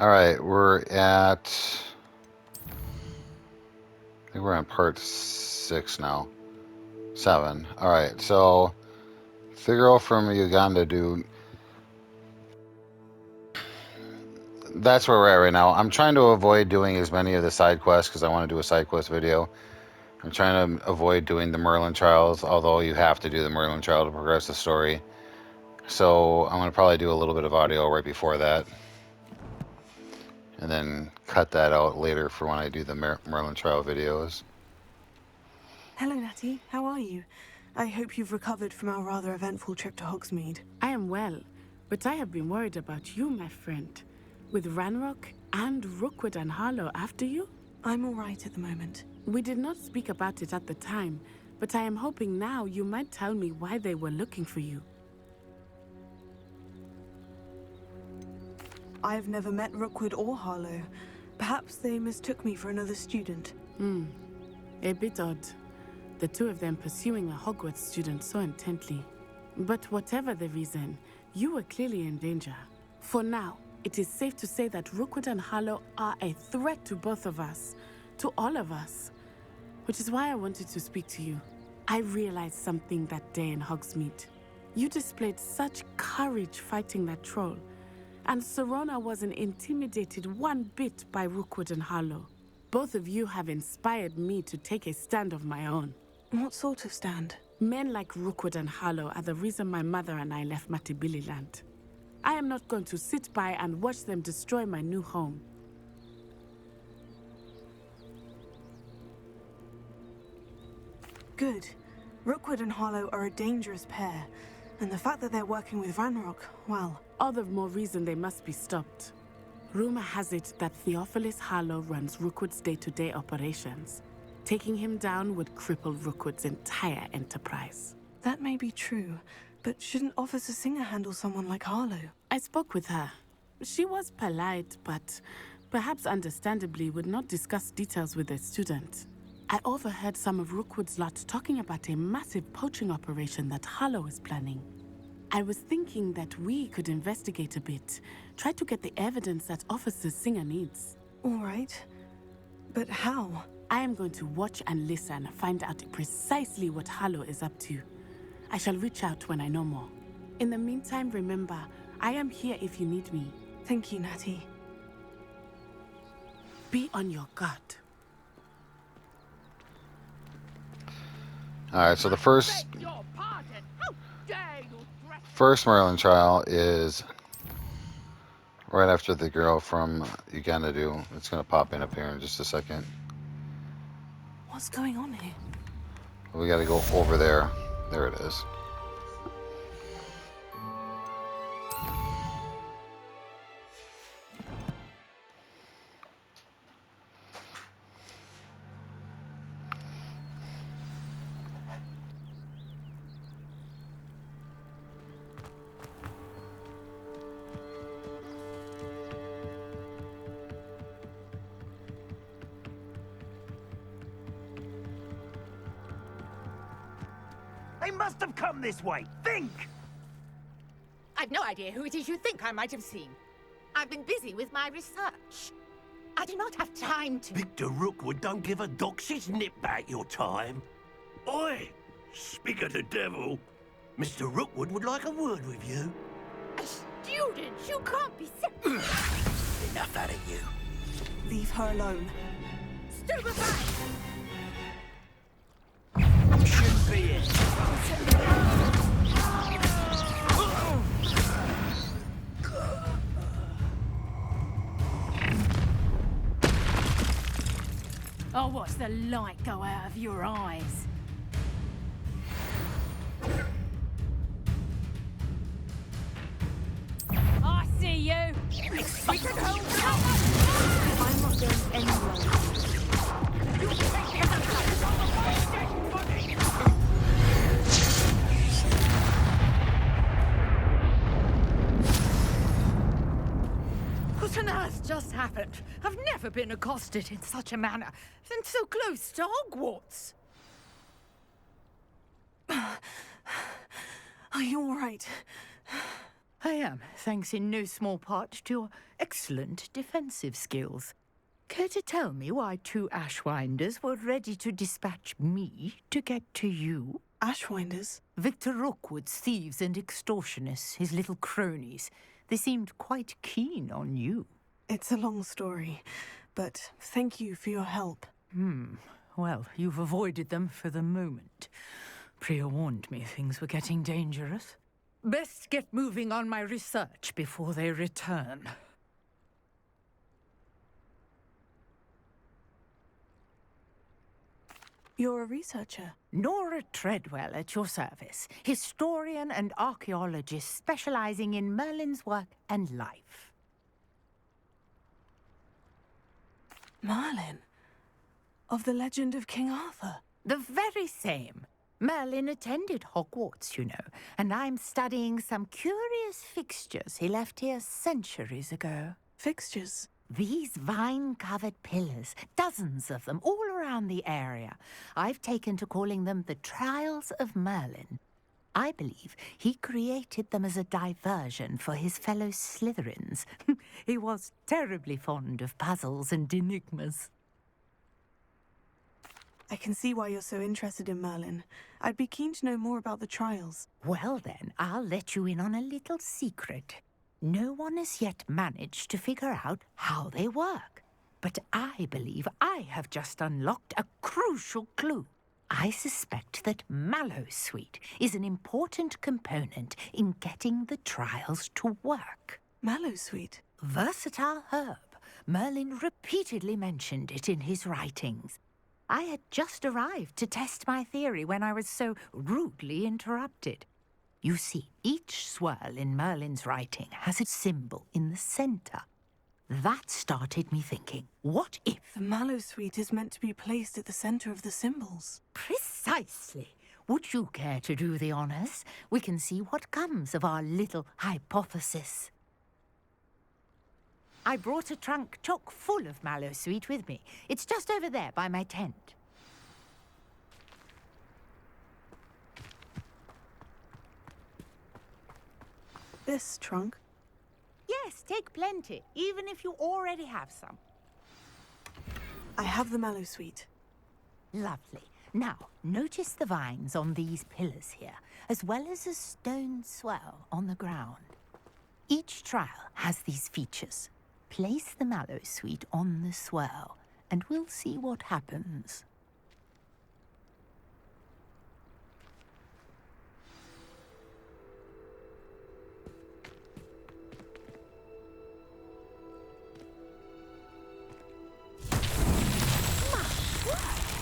Alright, we're at... I think we're on part 6 now. 7. Alright, so... The girl from Uganda, dude. That's where we're at right now. I'm trying to avoid doing as many of the side quests because I want to do a side quest video. I'm trying to avoid doing the Merlin trials, although you have to do the Merlin trial to progress the story. So I'm going to probably do a little bit of audio right before that. And then cut that out later for when I do the Merlin trial videos. Hello, Natty. How are you? I hope you've recovered from our rather eventful trip to Hogsmeade. I am well, but I have been worried about you, my friend. With Ranrock and Rookwood and Harlow after you? I'm all right at the moment. We did not speak about it at the time, but I am hoping now you might tell me why they were looking for you. I've never met Rookwood or Harlow. Perhaps they mistook me for another student. A bit odd. The two of them pursuing a Hogwarts student so intently. But whatever the reason, you were clearly in danger. For now, it is safe to say that Rookwood and Harlow are a threat to both of us. To all of us. Which is why I wanted to speak to you. I realized something that day in Hogsmeade. You displayed such courage fighting that troll. And Serona wasn't intimidated one bit by Rookwood and Harlow. Both of you have inspired me to take a stand of my own. What sort of stand? Men like Rookwood and Harlow are the reason my mother and I left Matibili land. I am not going to sit by and watch them destroy my new home. Good. Rookwood and Harlow are a dangerous pair. And the fact that they're working with Ranrock, well... All the more reason they must be stopped. Rumor has it that Theophilus Harlow runs Rookwood's day-to-day operations. Taking him down would cripple Rookwood's entire enterprise. That may be true, but shouldn't Officer Singer handle someone like Harlow? I spoke with her. She was polite, but perhaps understandably would not discuss details with a student. I overheard some of Rookwood's lot talking about a massive poaching operation that Harlow is planning. I was thinking that we could investigate a bit, try to get the evidence that Officer Singer needs. All right. But how? I am going to watch and listen, find out precisely what Harlow is up to. I shall reach out when I know more. In the meantime, remember, I am here if you need me. Thank you, Natty. Be on your guard. Alright, so the first Merlin trial is right after the girl from Uganda do. It's going to pop in up here in just a second. What's going on here? We got to go over there. There it is. They must have come this way. Think! I've no idea who it is you think I might have seen. I've been busy with my research. I do not have time to... Victor Rookwood don't give a doxy's nip back your time. Oi! Speak of the devil. Mr. Rookwood would like a word with you. A student? You can't be so... Enough out of you. Leave her alone. Stupefy! Shouldn't be it. I'll watch the light go out of your eyes. I see you. We can hold I'm not going anywhere. What on earth just happened? I've never been accosted in such a manner, and so close to Hogwarts. Are you all right? I am, thanks in no small part to your excellent defensive skills. Care to tell me why 2 Ashwinders were ready to dispatch me to get to you? Ashwinders? Victor Rookwood's thieves and extortionists, his little cronies. They seemed quite keen on you. It's a long story, but thank you for your help. Well, you've avoided them for the moment. Priya warned me things were getting dangerous. Best get moving on my research before they return. You're a researcher? Nora Treadwell at your service, historian and archaeologist specializing in Merlin's work and life. Merlin? Of the legend of King Arthur? The very same. Merlin attended Hogwarts, you know, and I'm studying some curious fixtures he left here centuries ago. Fixtures? These vine-covered pillars, dozens of them, all around the area. I've taken to calling them the Trials of Merlin. I believe he created them as a diversion for his fellow Slytherins. He was terribly fond of puzzles and enigmas. I can see why you're so interested in Merlin. I'd be keen to know more about the trials. Well then, I'll let you in on a little secret. No one has yet managed to figure out how they work. But I believe I have just unlocked a crucial clue. I suspect that Mallowsweet is an important component in getting the trials to work. Mallowsweet? Versatile herb. Merlin repeatedly mentioned it in his writings. I had just arrived to test my theory when I was so rudely interrupted. You see, each swirl in Merlin's writing has a symbol in the center. That started me thinking, what if... The Mallowsweet is meant to be placed at the center of the symbols. Precisely. Would you care to do the honors? We can see what comes of our little hypothesis. I brought a trunk chock full of Mallowsweet with me. It's just over there by my tent. This trunk? Yes, take plenty, even if you already have some. I have the Mallowsweet. Lovely. Now, notice the vines on these pillars here, as well as a stone swell on the ground. Each trial has these features. Place the Mallowsweet on the swirl, and we'll see what happens.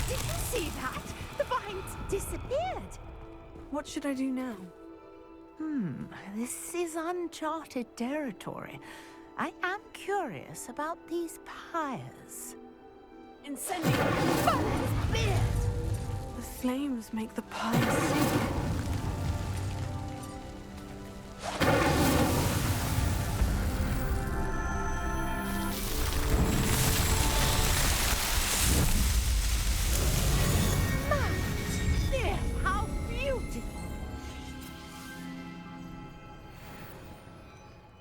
Did you see that? The vines disappeared. What should I do now? This is uncharted territory. I am curious about these pyres. Incendio! The flames make the pyre sink. How beautiful!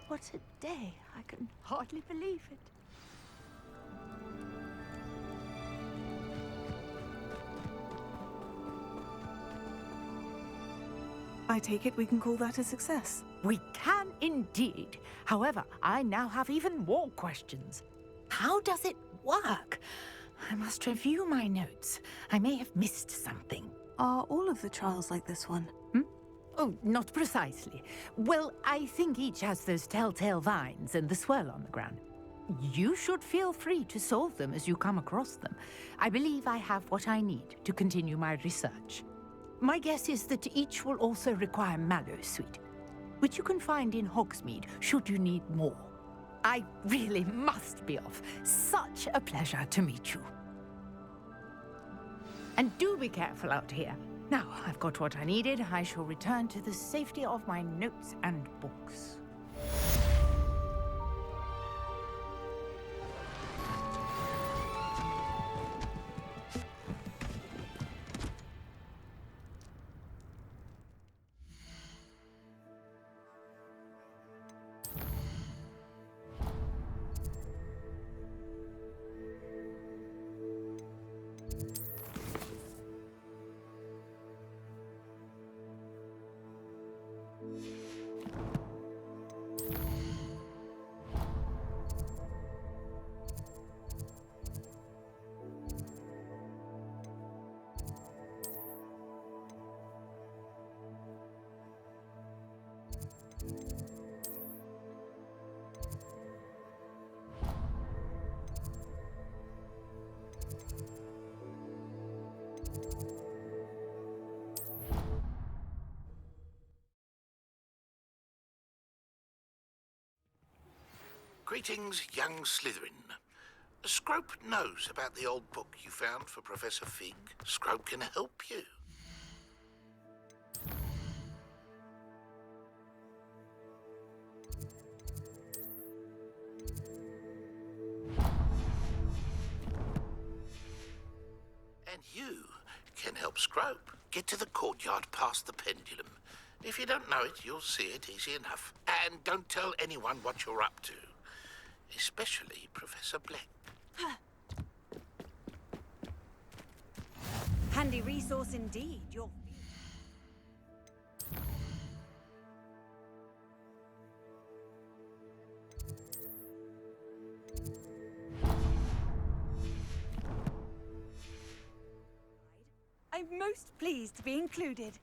What a day. I can hardly believe it. I take it we can call that a success. We can indeed. However, I now have even more questions. How does it work? I must review my notes. I may have missed something. Are all of the trials like this one? Oh, not precisely. Well, I think each has those telltale vines and the swirl on the ground. You should feel free to solve them as you come across them. I believe I have what I need to continue my research. My guess is that each will also require Mallowsweet, which you can find in Hogsmeade should you need more. I really must be off. Such a pleasure to meet you. And do be careful out here. Now, I've got what I needed. I shall return to the safety of my notes and books. Greetings, young Slytherin. Scrope knows about the old book you found for Professor Fig. Scrope can help you. And you can help Scrope get to the courtyard past the pendulum. If you don't know it, you'll see it easy enough. And don't tell anyone what you're up to. Especially Professor Black. Handy resource indeed. You're... I'm most pleased to be included.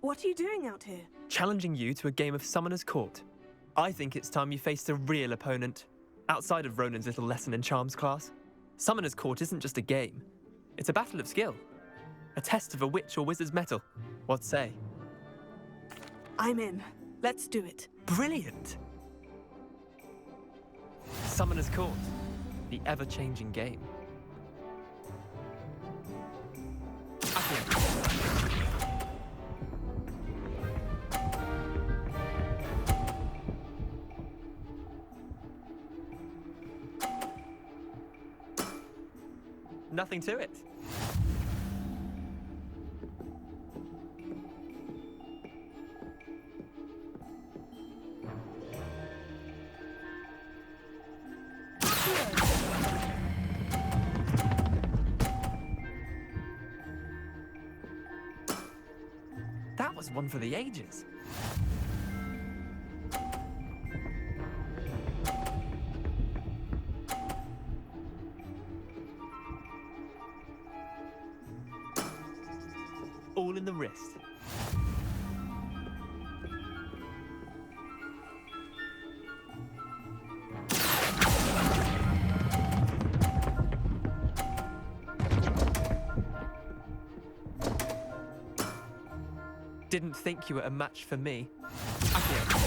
What are you doing out here? Challenging you to a game of Summoner's Court. I think it's time you faced a real opponent, outside of Ronan's little lesson in charms class. Summoner's Court isn't just a game. It's a battle of skill. A test of a witch or wizard's mettle. What say? I'm in. Let's do it. Brilliant! Summoner's Court, the ever-changing game. Accio. Nothing to it. That was one for the ages. All in the wrist. Didn't think you were a match for me. Accio.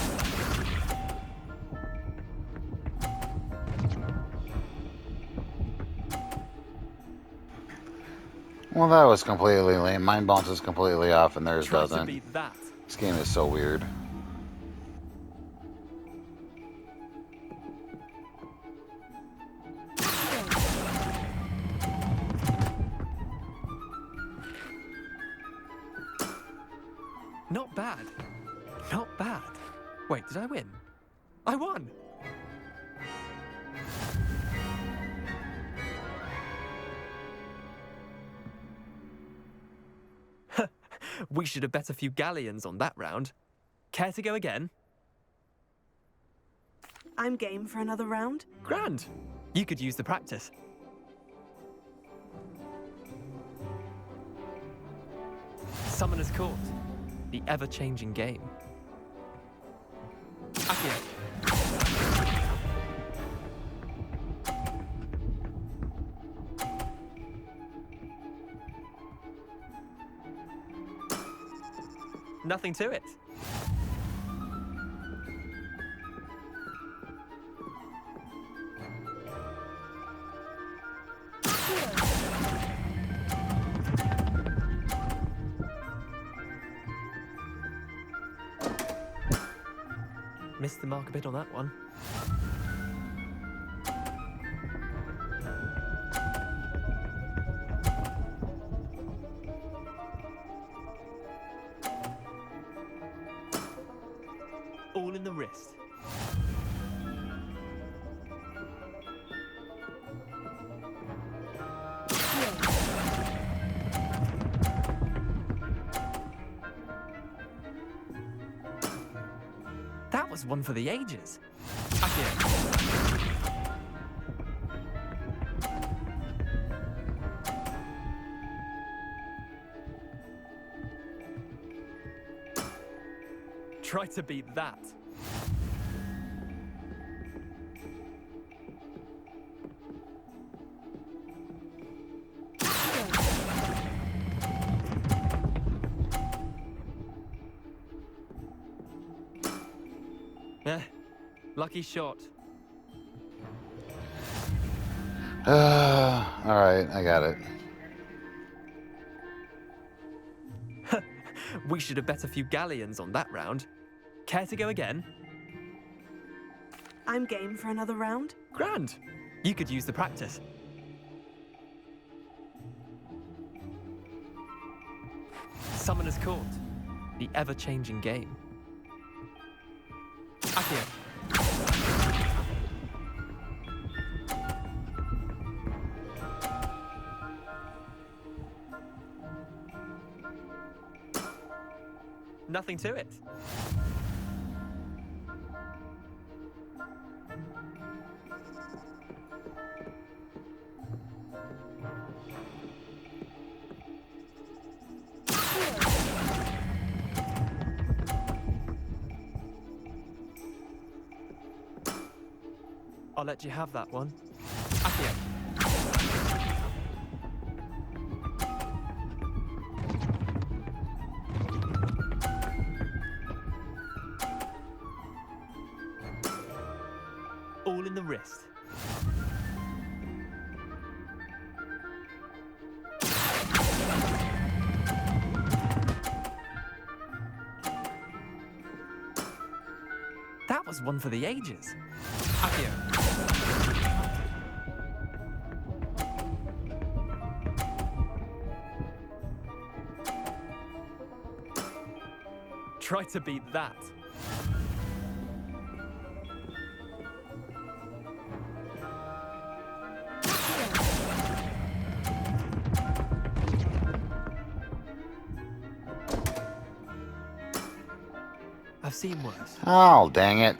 Well, that was completely lame. Mine bounces completely off and theirs Try to doesn't. beat that. This game is so weird. Not bad. Not bad. Wait, did I win? I won! We should have bet a few galleons on that round. Care to go again? I'm game for another round. Grand. You could use the practice. Summoner's Court, the ever-changing game. Accio. Nothing to it. Missed the mark a bit on that one. All in the wrist. That was one for the ages. Accio. Try to beat that. Lucky shot. Alright, I got it. We should have bet a few galleons on that round. Care to go again? I'm game for another round. Grand. You could use the practice. Summoner's Court. The ever-changing game. Accio. Nothing to it. I'll let you have that one. Accio. All in the wrist. That was one for the ages. Accio. Try to beat that. I've seen worse. Oh, dang it.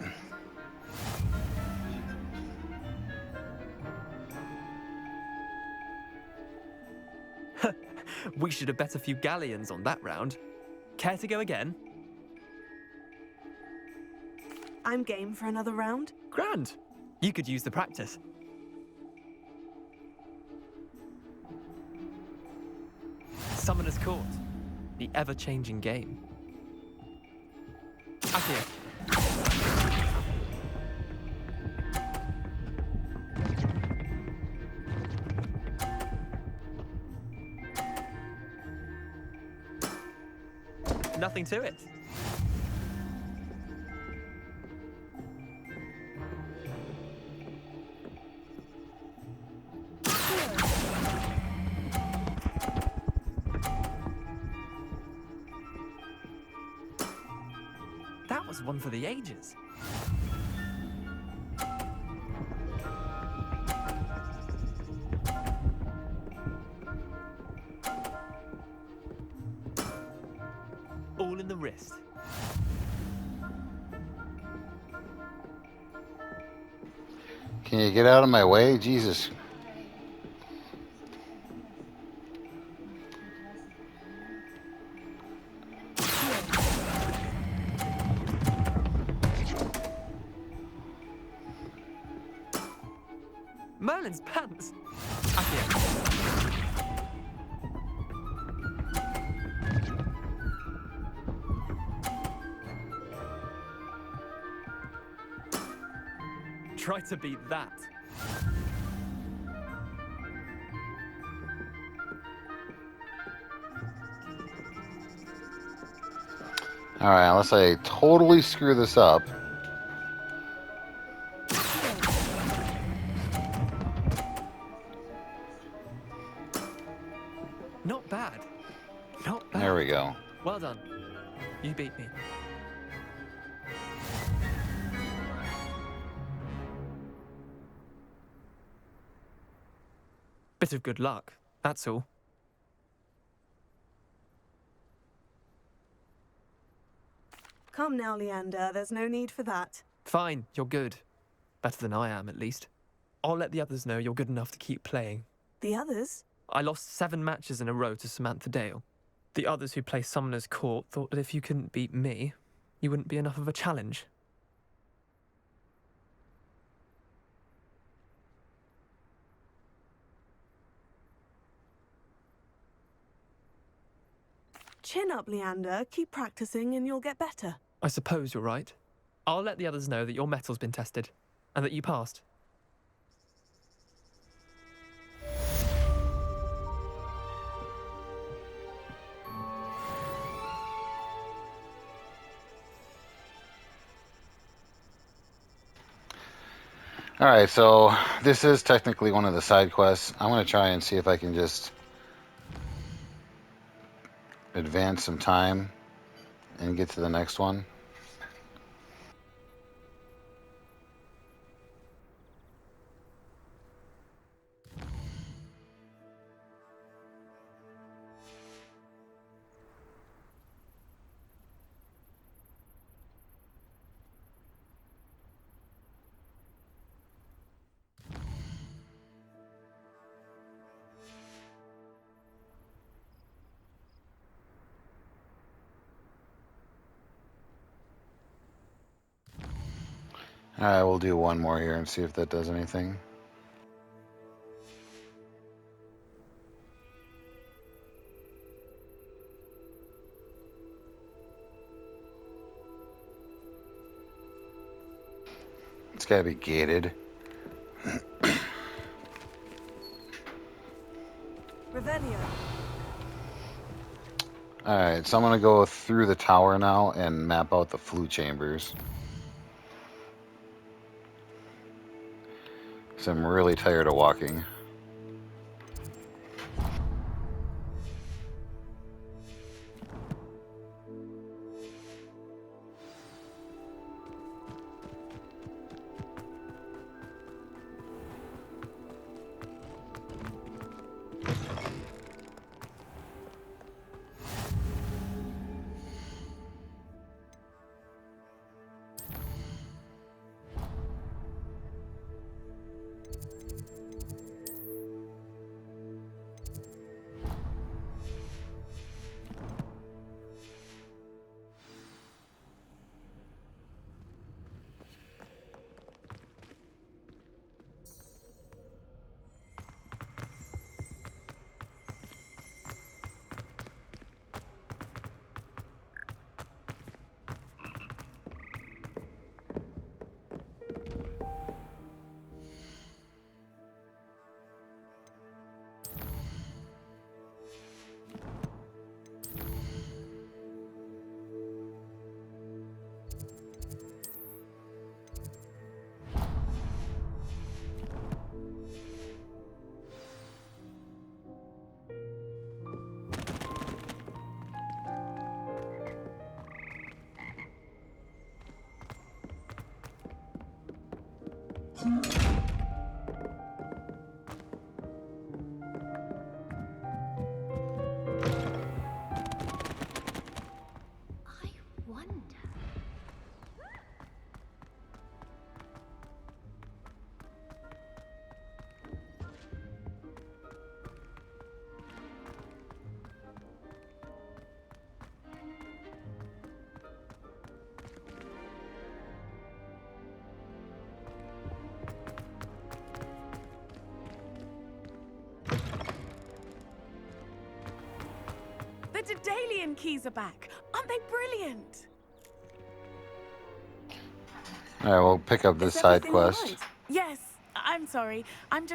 We should have bet a few galleons on that round. Care to go again? I'm game for another round. Grand. You could use the practice. Summoner's Court. The ever-changing game. Accio. Nothing to it. That was one for the ages. All in the wrist. Can you get out of my way? Jesus. Merlin's pants. Accio. Try to beat that. Alright, unless I totally screw this up. Not bad. Not bad. There we go. Well done. You beat me. Bit of good luck, that's all. Come now, Leander, there's no need for that. Fine, you're good. Better than I am, at least. I'll let the others know you're good enough to keep playing. The others? I lost 7 matches in a row to Samantha Dale. The others who play Summoner's Court thought that if you couldn't beat me, you wouldn't be enough of a challenge. Chin up, Leander. Keep practicing and you'll get better. I suppose you're right. I'll let the others know that your metal's been tested, and that you passed. Alright, so this is technically one of the side quests. I'm going to try and see if I can just advance some time and get to the next one. Alright, we'll do one more here and see if that does anything. It's gotta be gated. Revelio. Alright, so I'm gonna go through the tower now and map out the flute chambers. So I'm really tired of walking. The Daedalian keys are back. Aren't they brilliant? Alright, we'll pick up this Is side everything all quest. right? Yes, I'm sorry. I'm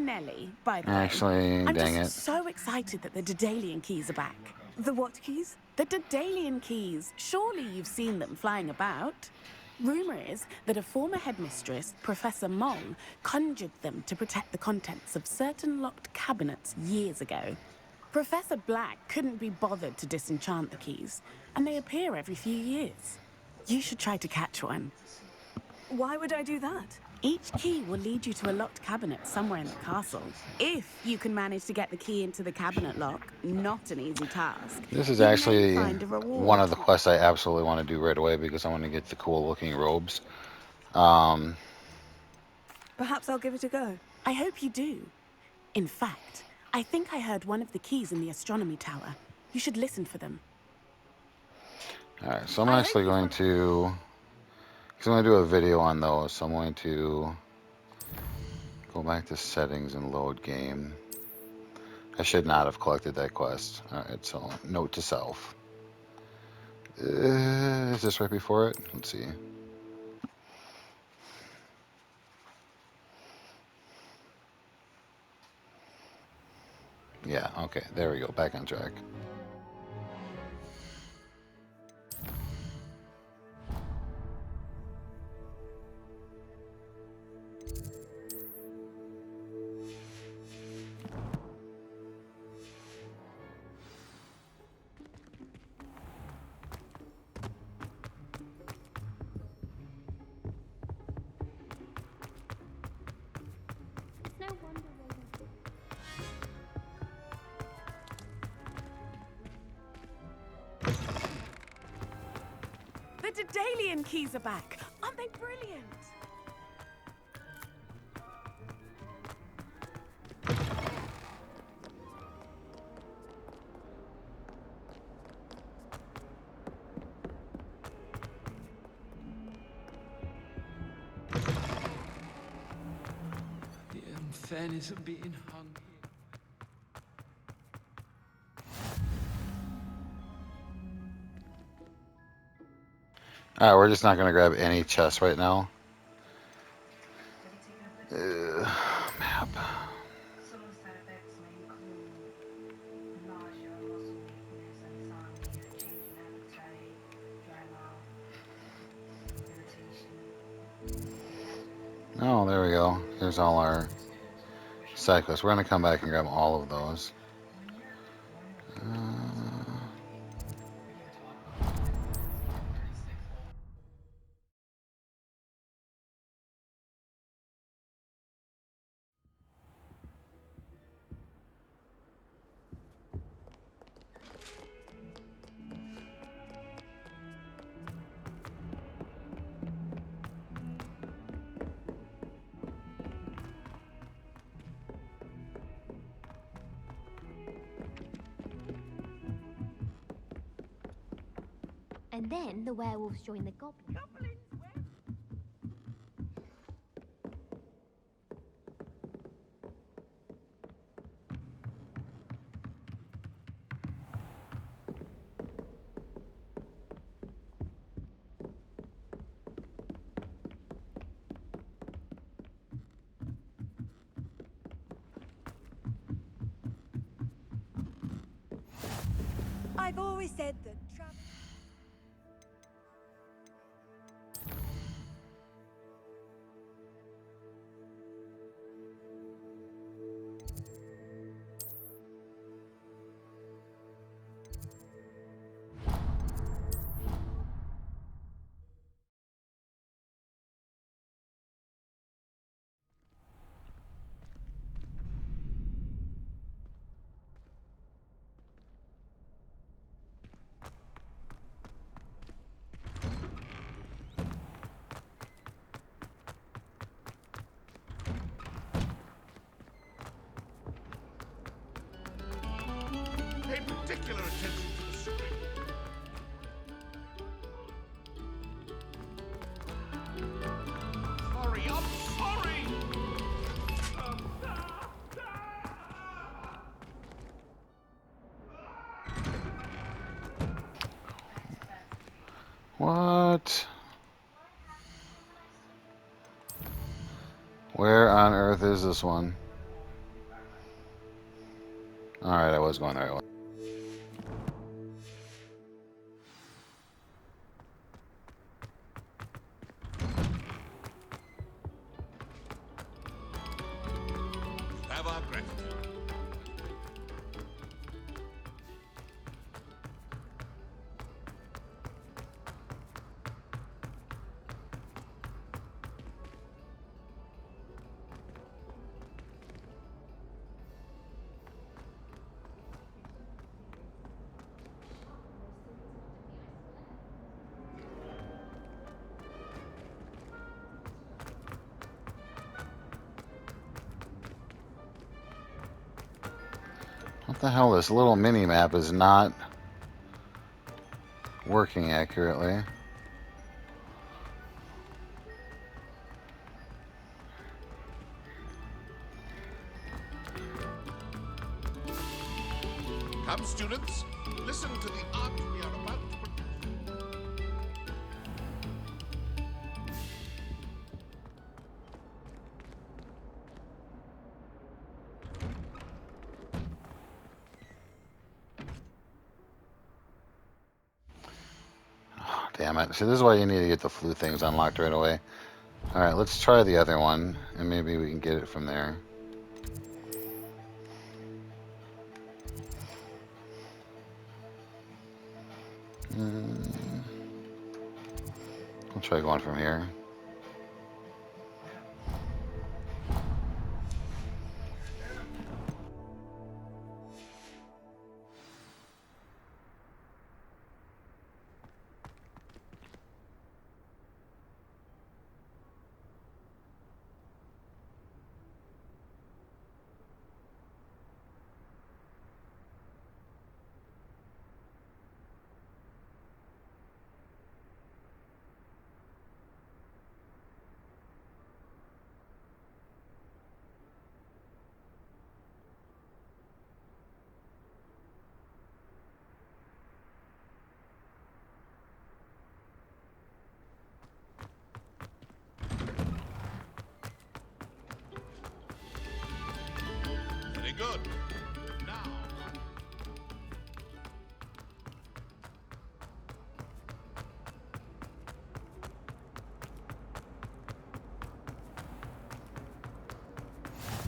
Nellie, by the way. Actually, I'm dang just it. so excited that the Daedalian keys are back. The what keys? The Daedalian keys. Surely you've seen them flying about. Rumour is that a former headmistress, Professor Mong, conjured them to protect the contents of certain locked cabinets years ago. Professor Black couldn't be bothered to disenchant the keys, and they appear every few years. You should try to catch one. Why would I do that? Each key will lead you to a locked cabinet somewhere in the castle. If you can manage to get the key into the cabinet lock, not an easy task. This is you may actually find a one reward. of the quests I absolutely want to do right away because I want to get the cool looking robes. Perhaps I'll give it a go. I hope you do. In fact, I think I heard one of the keys in the astronomy tower. You should listen for them. Alright, so I'm actually going to... Because I'm going to do a video on those, so I'm going to go back to settings and load game. I should not have collected that quest. Alright, so note to self. Is this right before it? Let's see. Yeah, okay, there we go, back on track. The Daedalian keys are back. Aren't they brilliant? The unfairness of being hung here. Alright, we're just not going to grab any chests right now. Map. Oh, there we go. Here's all our side quests. We're going to come back and grab all of those. And then the werewolves join the goblins. I've always said that travel. Pay particular attention to the screen. Sorry, I'm sorry! What? Where on earth is this one? Alright, I was going the right way. Have our gratitude. What the hell? This little mini map is not working accurately. Come, students, listen to the art we are about to produce. Oh, damn it. See, this is why you need to get the flu things unlocked right away. Alright, let's try the other one, and maybe we can get it from there. We'll try going from here. Very good. Now,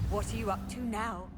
What are you up to now?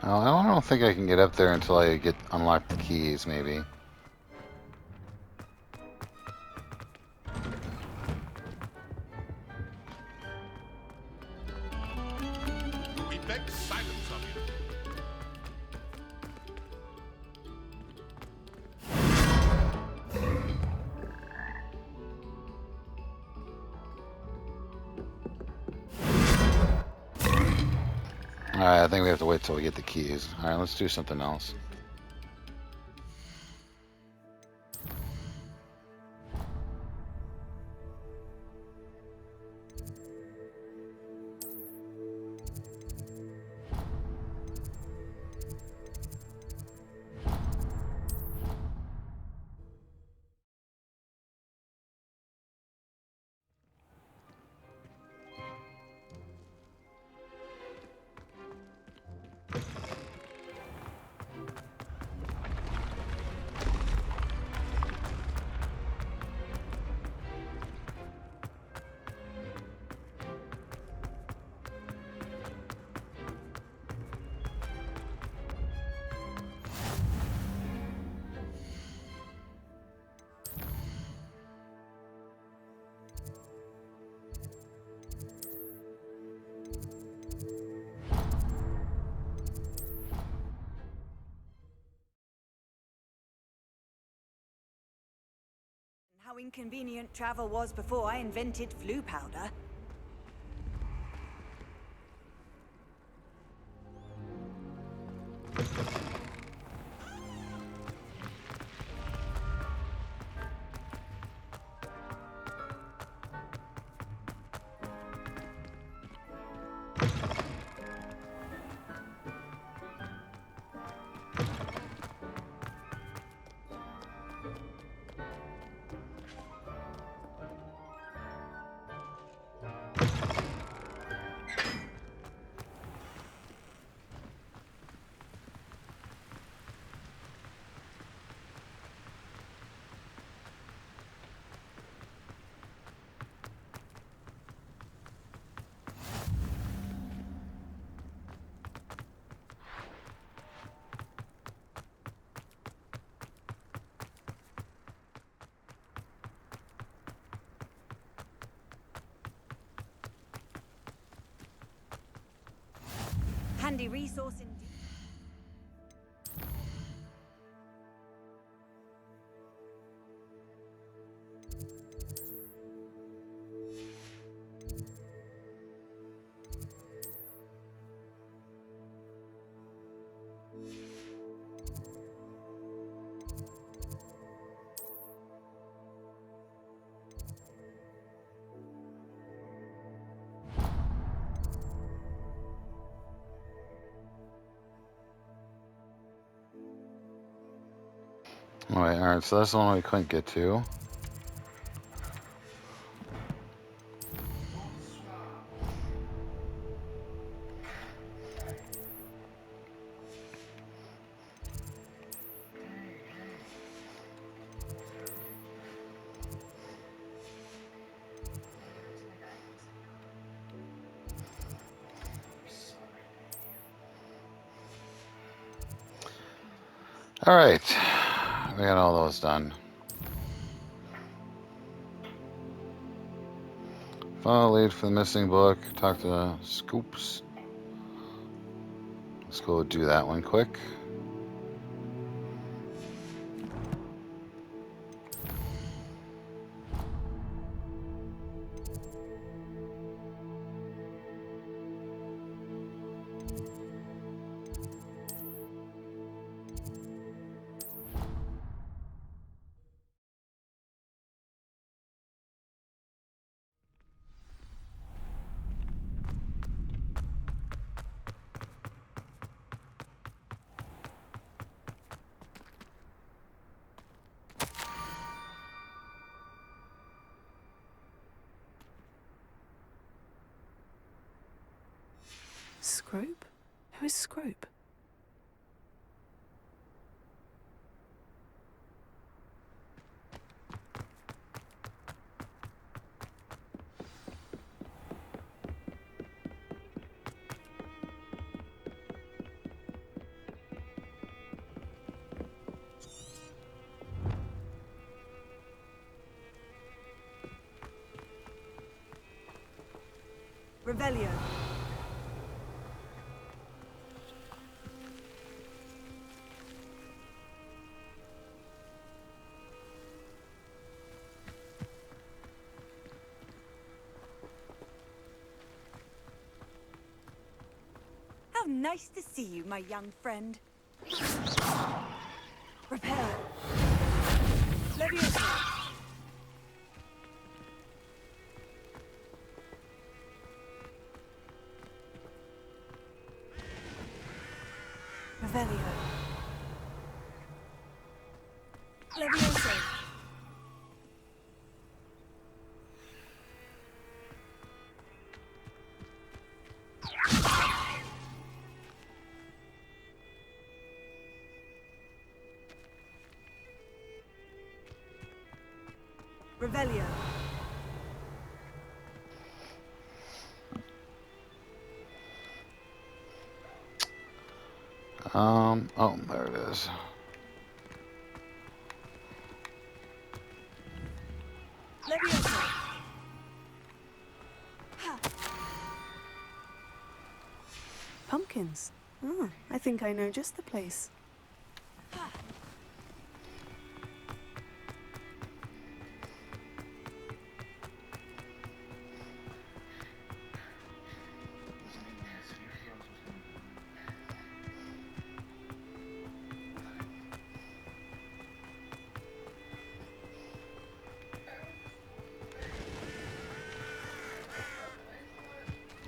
Oh, I don't think I can get up there until I get unlock the keys, maybe. we beg silence of you. Alright, I think we have to wait till we get the keys. Alright, let's do something else. How inconvenient travel was before I invented flu powder. handy resource indeed. Alright, so that's the one we couldn't get to. Alright, we got all those done. Follow lead for the missing book. Talk to Scoops. Let's go do that one quick. Scrope? Who is Scrope? Revelio. How nice to see you, my young friend. Repair. Leviosa. Revelio. Leviosa. Revelio. Oh, there it is. Leviosa. Pumpkins. Ah, I think I know just the place.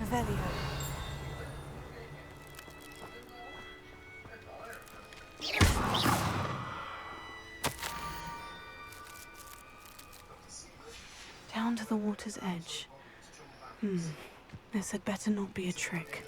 Revelio. Down to the water's edge. This had better not be a trick.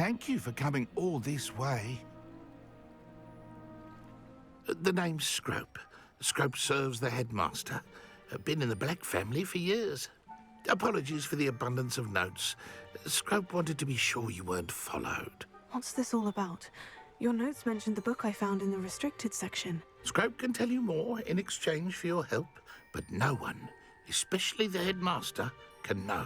Thank you for coming all this way. The name's Scrope. Scrope serves the headmaster. Been in the Black family for years. Apologies for the abundance of notes. Scrope wanted to be sure you weren't followed. What's this all about? Your notes mentioned the book I found in the restricted section. Scrope can tell you more in exchange for your help, but no one, especially the headmaster, can know.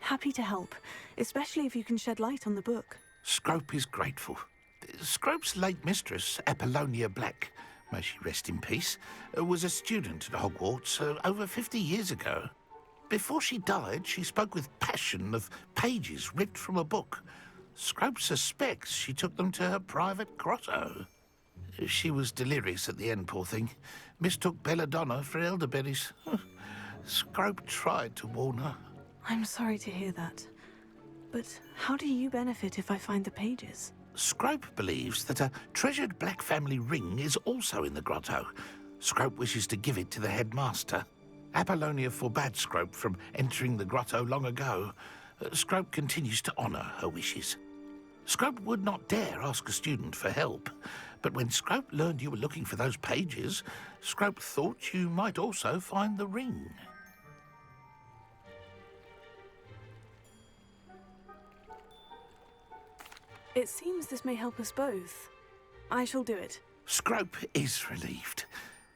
Happy to help, especially if you can shed light on the book. Scrope is grateful. Scrope's late mistress, Apollonia Black, may she rest in peace, was a student at Hogwarts over 50 years ago. Before she died, she spoke with passion of pages ripped from a book. Scrope suspects she took them to her private grotto. She was delirious at the end, poor thing. Mistook belladonna for elderberries. Scrope tried to warn her. I'm sorry to hear that. But how do you benefit if I find the pages? Scrope believes that a treasured Black family ring is also in the grotto. Scrope wishes to give it to the headmaster. Apollonia forbade Scrope from entering the grotto long ago. Scrope continues to honour her wishes. Scrope would not dare ask a student for help, but when Scrope learned you were looking for those pages, Scrope thought you might also find the ring. It seems this may help us both. I shall do it. Scrope is relieved.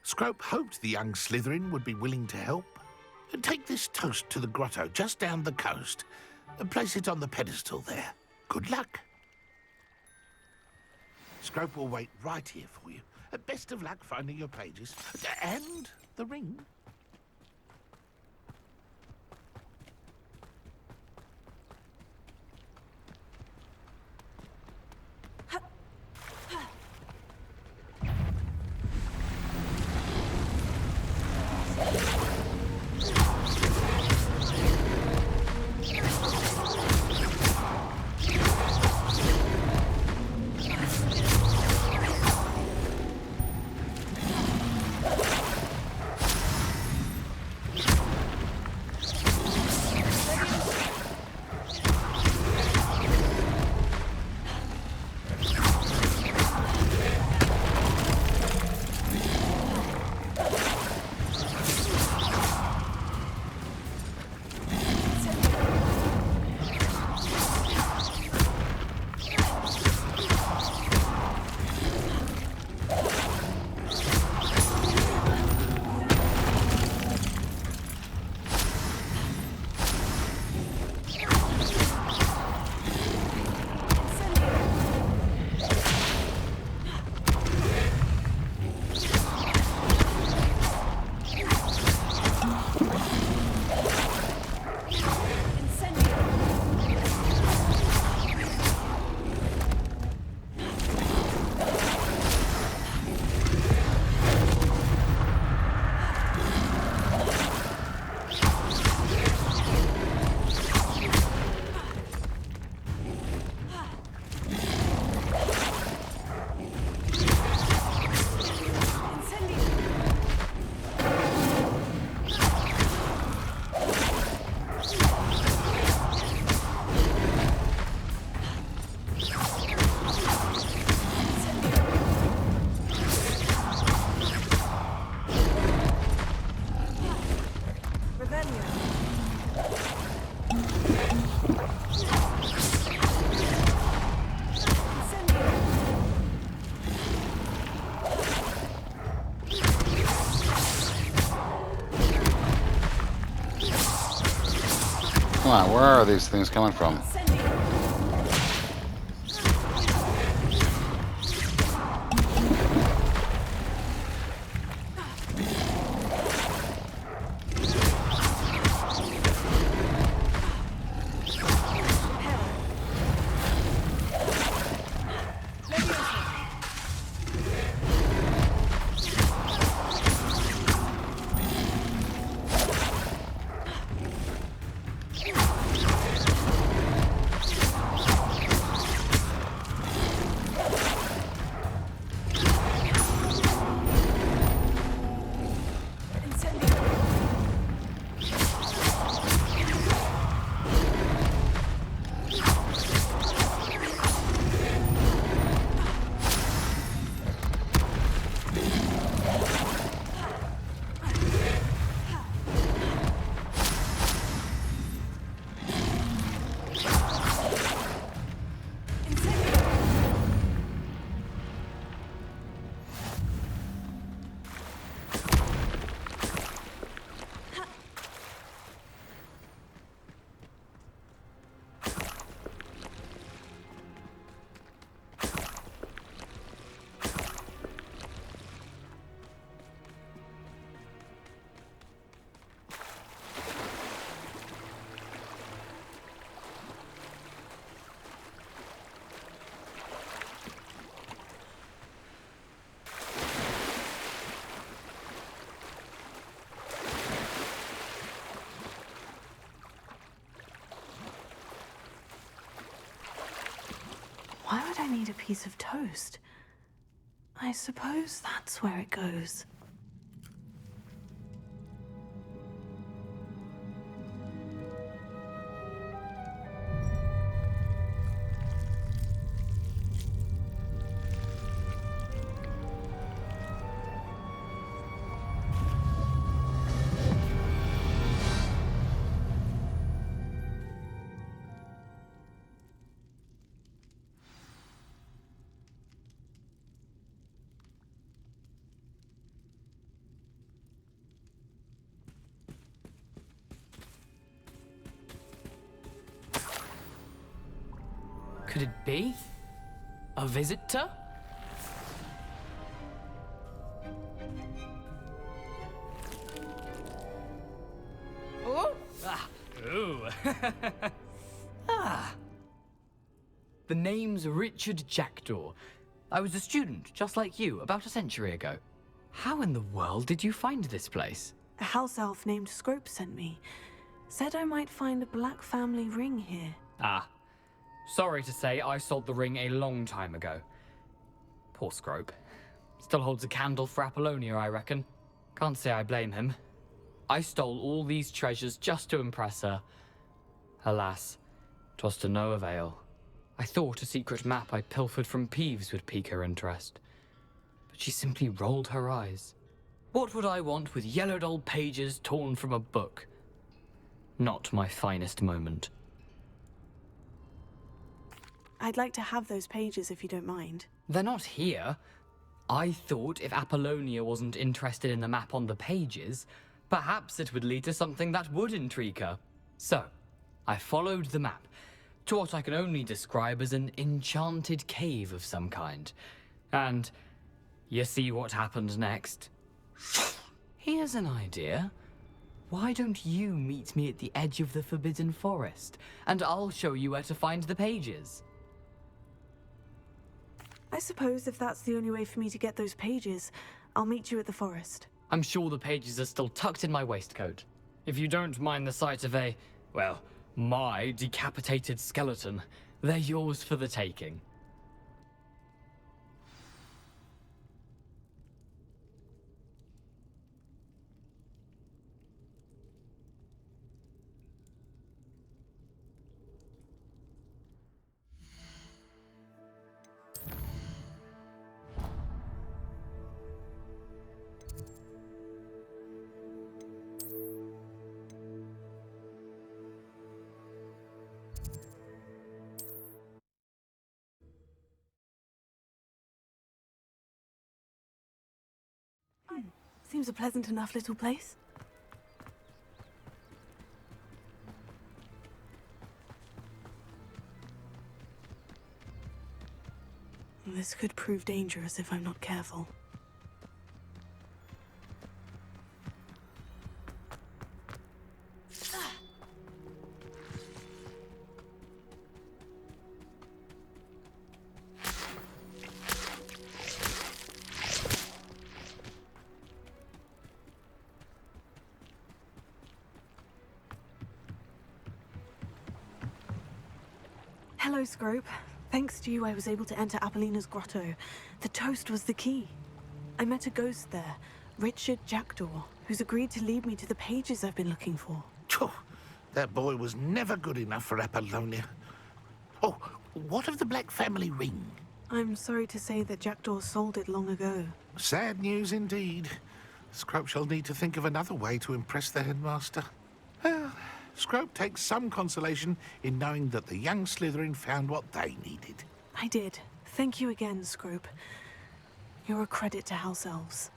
Scrope hoped the young Slytherin would be willing to help. Take this toast to the grotto just down the coast. Place it on the pedestal there. Good luck. Scrope will wait right here for you. Best of luck finding your pages. And the ring. Come on, where are these things coming from? need a piece of toast. I suppose that's where it goes. Could it be? A visitor? Oh! Ah! Ooh! Ah! The name's Richard Jackdaw. I was a student, just like you, about a century ago. How in the world did you find this place? A house elf named Scrope sent me. Said I might find a black family ring here. Ah. Sorry to say, I sold the ring a long time ago. Poor Scrope. Still holds a candle for Apollonia, I reckon. Can't say I blame him. I stole all these treasures just to impress her. Alas, 'twas to no avail. I thought a secret map I pilfered from Peeves would pique her interest. But she simply rolled her eyes. What would I want with yellowed old pages torn from a book? Not my finest moment. I'd like to have those pages if you don't mind. They're not here. I thought if Apollonia wasn't interested in the map on the pages, perhaps it would lead to something that would intrigue her. So, I followed the map to what I can only describe as an enchanted cave of some kind. And you see what happened next? Here's an idea. Why don't you meet me at the edge of the Forbidden Forest, and I'll show you where to find the pages? I suppose if that's the only way for me to get those pages, I'll meet you at the forest. I'm sure the pages are still tucked in my waistcoat. If you don't mind the sight of well, my decapitated skeleton, they're yours for the taking. Seems a pleasant enough little place. This could prove dangerous if I'm not careful. Hello, Scrope. Thanks to you, I was able to enter Apollina's grotto. The toast was the key. I met a ghost there, Richard Jackdaw, who's agreed to lead me to the pages I've been looking for. Phew, that boy was never good enough for Apollonia. Oh, what of the Black family ring? I'm sorry to say that Jackdaw sold it long ago. Sad news indeed. Scrope shall need to think of another way to impress the headmaster. Well, Scrope takes some consolation in knowing that the young Slytherin found what they needed. I did. Thank you again, Scrope. You're a credit to House Elves.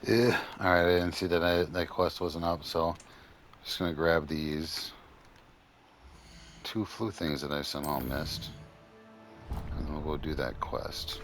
Yeah. Alright, I didn't see that that quest wasn't up, so I'm just gonna grab these 2 flu things that I somehow missed. And then we'll go do that quest.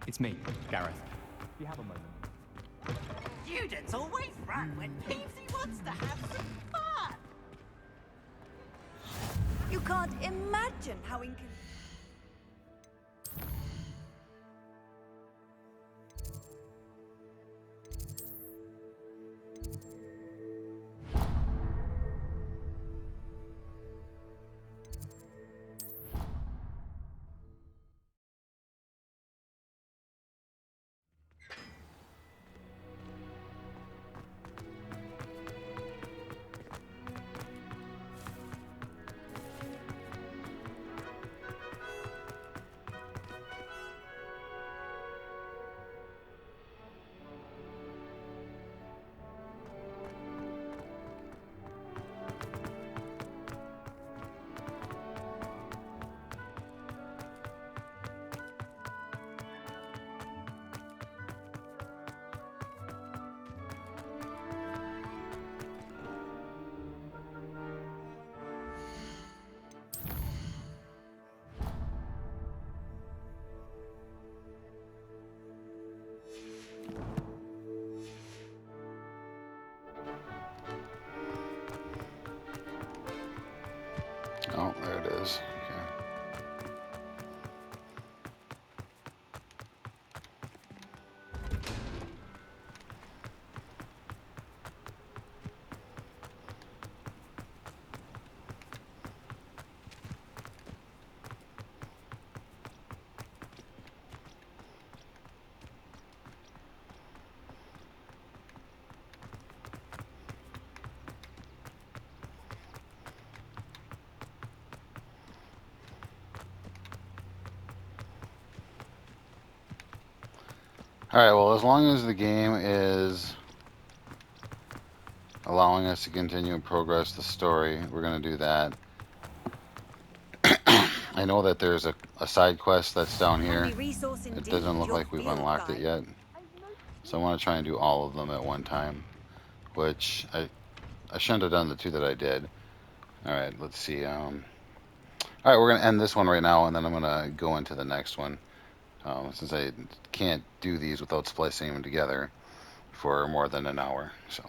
It's me, Gareth. Do you have a moment? Students always run when Peavesy wants to have some fun. You can't imagine how inconvenient. Oh, there it is. Okay. Alright, well, as long as the game is allowing us to continue and progress the story, we're going to do that. I know that there's a side quest that's down here. It doesn't look like we've unlocked it yet. So I want to try and do all of them at one time, which I shouldn't have done the 2 that I did. Alright, let's see. Alright, we're going to end this one right now, and then I'm going to go into the next one. Since I can't do these without splicing them together for more than an hour. So.